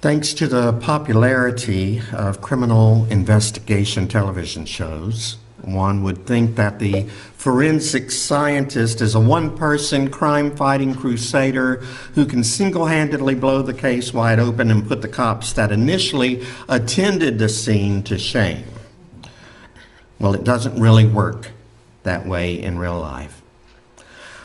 Thanks to the popularity of criminal investigation television shows, one would think that the forensic scientist is a one-person crime-fighting crusader who can single-handedly blow the case wide open and put the cops that initially attended the scene to shame. Well, it doesn't really work that way in real life.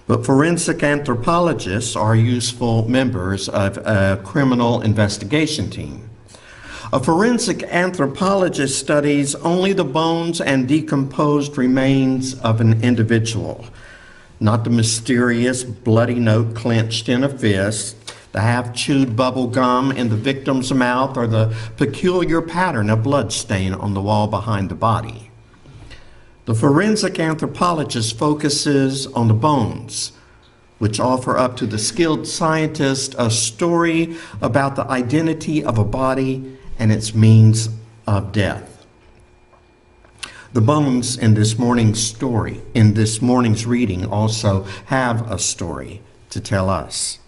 But forensic anthropologists are useful members of a criminal investigation team. A forensic anthropologist studies only the bones and decomposed remains of an individual, not the mysterious bloody note clenched in a fist, the half-chewed bubble gum in the victim's mouth, or the peculiar pattern of bloodstain on the wall behind the body. The forensic anthropologist focuses on the bones, which offer up to the skilled scientist a story about the identity of a body and its means of death. The bones in this morning's reading, also have a story to tell us.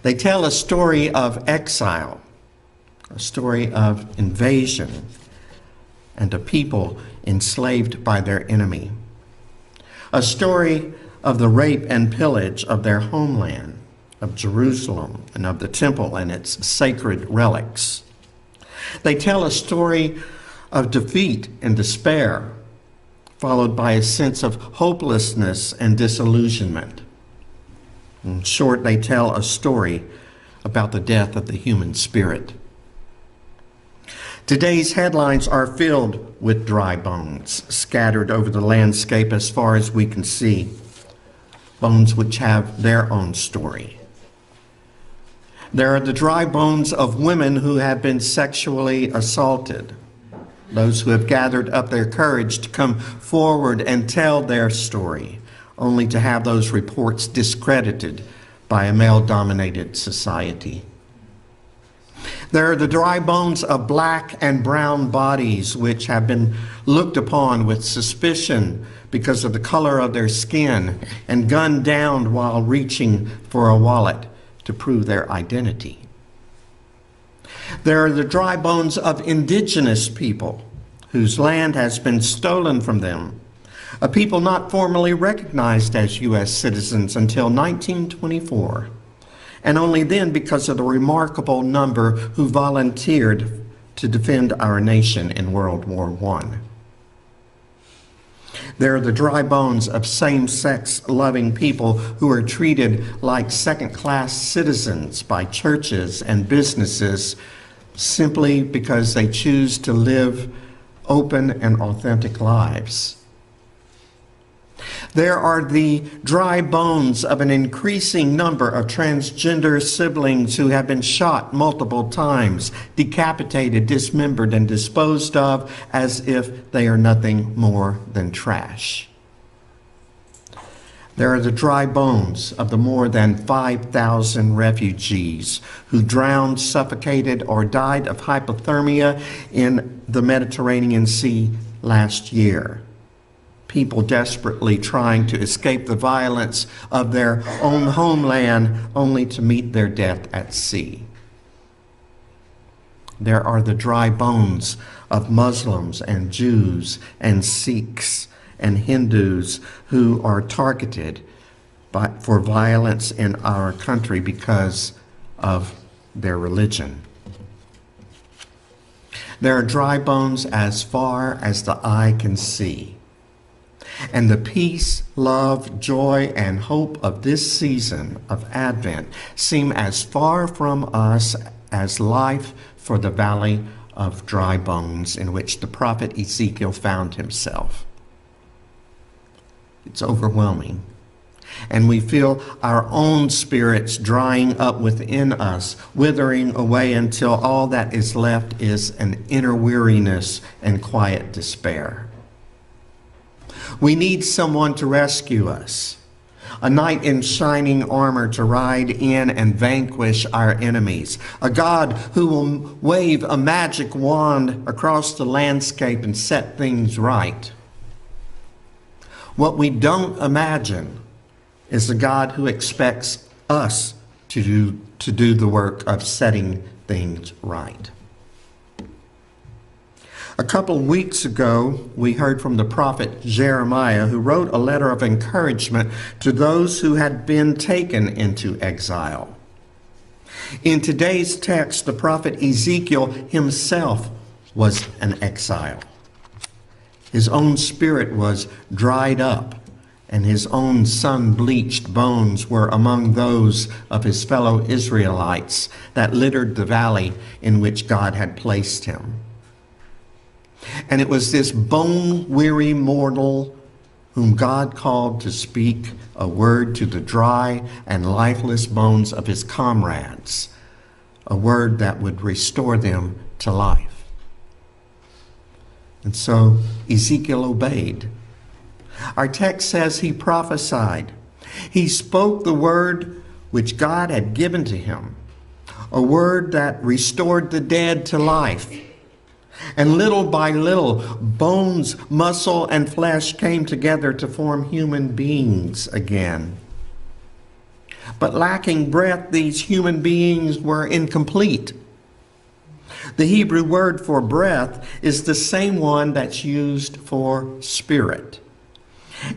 They tell a story of exile, a story of invasion, and a people enslaved by their enemy. A story of the rape and pillage of their homeland, of Jerusalem and of the temple and its sacred relics. They tell a story of defeat and despair, followed by a sense of hopelessness and disillusionment. In short, they tell a story about the death of the human spirit. Today's headlines are filled with dry bones scattered over the landscape as far as we can see, bones which have their own story. There are the dry bones of women who have been sexually assaulted, those who have gathered up their courage to come forward and tell their story, only to have those reports discredited by a male-dominated society. There are the dry bones of black and brown bodies which have been looked upon with suspicion because of the color of their skin and gunned down while reaching for a wallet to prove their identity. There are the dry bones of indigenous people whose land has been stolen from them, a people not formally recognized as U.S. citizens until 1924. And only then because of the remarkable number who volunteered to defend our nation in World War I. There are the dry bones of same-sex loving people who are treated like second-class citizens by churches and businesses simply because they choose to live open and authentic lives. There are the dry bones of an increasing number of transgender siblings who have been shot multiple times, decapitated, dismembered, and disposed of as if they are nothing more than trash. There are the dry bones of the more than 5,000 refugees who drowned, suffocated, or died of hypothermia in the Mediterranean Sea last year. People desperately trying to escape the violence of their own homeland only to meet their death at sea. There are the dry bones of Muslims and Jews and Sikhs and Hindus who are targeted for violence in our country because of their religion. There are dry bones as far as the eye can see. And the peace, love, joy, and hope of this season of Advent seem as far from us as life for the valley of dry bones in which the prophet Ezekiel found himself. It's overwhelming. And we feel our own spirits drying up within us, withering away until all that is left is an inner weariness and quiet despair. We need someone to rescue us, a knight in shining armor to ride in and vanquish our enemies, a God who will wave a magic wand across the landscape and set things right. What we don't imagine is a God who expects us to do the work of setting things right. A couple weeks ago, we heard from the prophet Jeremiah, who wrote a letter of encouragement to those who had been taken into exile. In today's text, the prophet Ezekiel himself was an exile. His own spirit was dried up, and his own sun-bleached bones were among those of his fellow Israelites that littered the valley in which God had placed him. And it was this bone-weary mortal whom God called to speak a word to the dry and lifeless bones of his comrades, a word that would restore them to life. And so Ezekiel obeyed. Our text says he prophesied. He spoke the word which God had given to him, a word that restored the dead to life. And little by little, bones, muscle, and flesh came together to form human beings again. But lacking breath, these human beings were incomplete. The Hebrew word for breath is the same one that's used for spirit.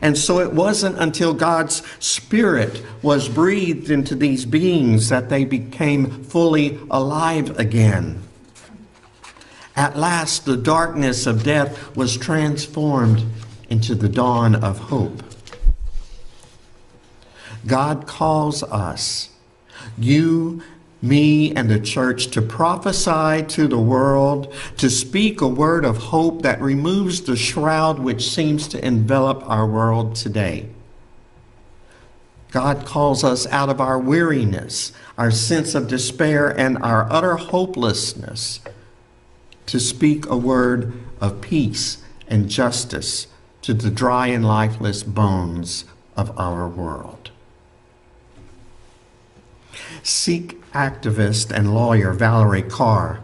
And so it wasn't until God's Spirit was breathed into these beings that they became fully alive again. At last, the darkness of death was transformed into the dawn of hope. God calls us, you, me, and the church, to prophesy to the world, to speak a word of hope that removes the shroud which seems to envelop our world today. God calls us out of our weariness, our sense of despair, and our utter hopelessness to speak a word of peace and justice to the dry and lifeless bones of our world. Sikh activist and lawyer Valerie Carr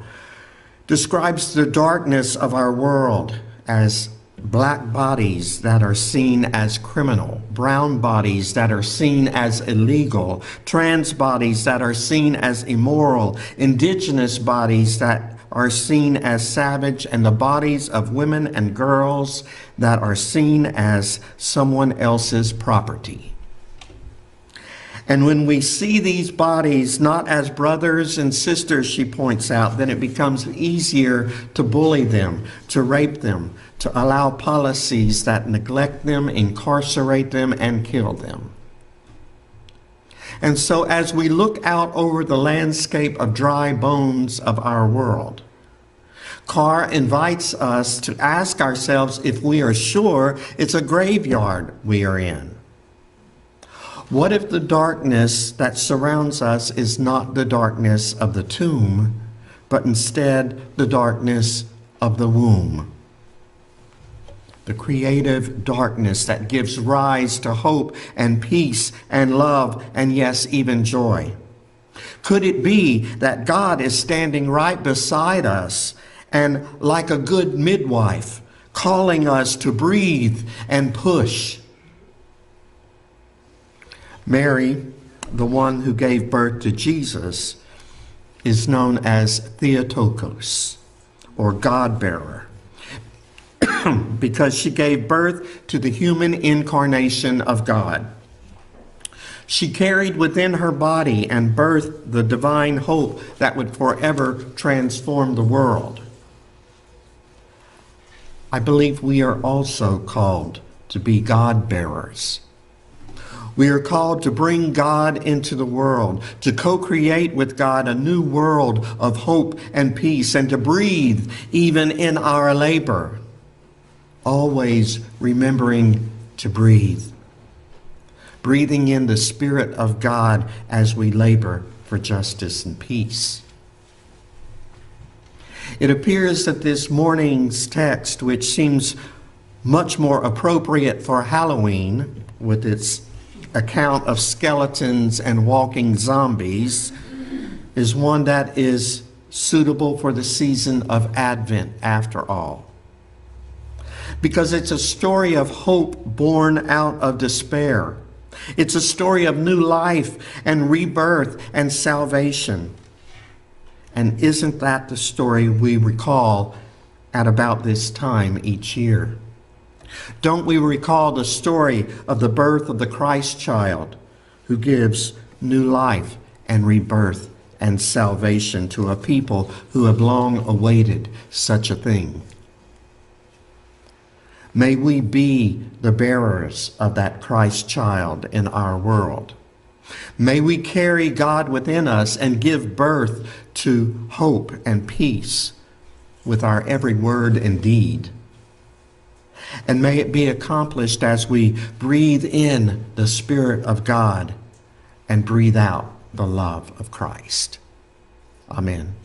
describes the darkness of our world as black bodies that are seen as criminal, brown bodies that are seen as illegal, trans bodies that are seen as immoral, indigenous bodies that are seen as savage, and the bodies of women and girls that are seen as someone else's property. And when we see these bodies not as brothers and sisters, she points out, then it becomes easier to bully them, to rape them, to allow policies that neglect them, incarcerate them, and kill them. And so as we look out over the landscape of dry bones of our world, Carr invites us to ask ourselves if we are sure it's a graveyard we are in. What if the darkness that surrounds us is not the darkness of the tomb, but instead the darkness of the womb? The creative darkness that gives rise to hope and peace and love and, yes, even joy. Could it be that God is standing right beside us and, like a good midwife, calling us to breathe and push? Mary, the one who gave birth to Jesus, is known as Theotokos, or God-bearer, because she gave birth to the human incarnation of God. She carried within her body and birthed the divine hope that would forever transform the world. I believe we are also called to be God-bearers. We are called to bring God into the world, to co-create with God a new world of hope and peace, and to breathe even in our labor, always remembering to breathe, breathing in the Spirit of God as we labor for justice and peace. It appears that this morning's text, which seems much more appropriate for Halloween, with its account of skeletons and walking zombies, is one that is suitable for the season of Advent after all. Because it's a story of hope born out of despair. It's a story of new life and rebirth and salvation. And isn't that the story we recall at about this time each year? Don't we recall the story of the birth of the Christ child who gives new life and rebirth and salvation to a people who have long awaited such a thing? May we be the bearers of that Christ child in our world. May we carry God within us and give birth to hope and peace with our every word and deed. And may it be accomplished as we breathe in the Spirit of God and breathe out the love of Christ. Amen.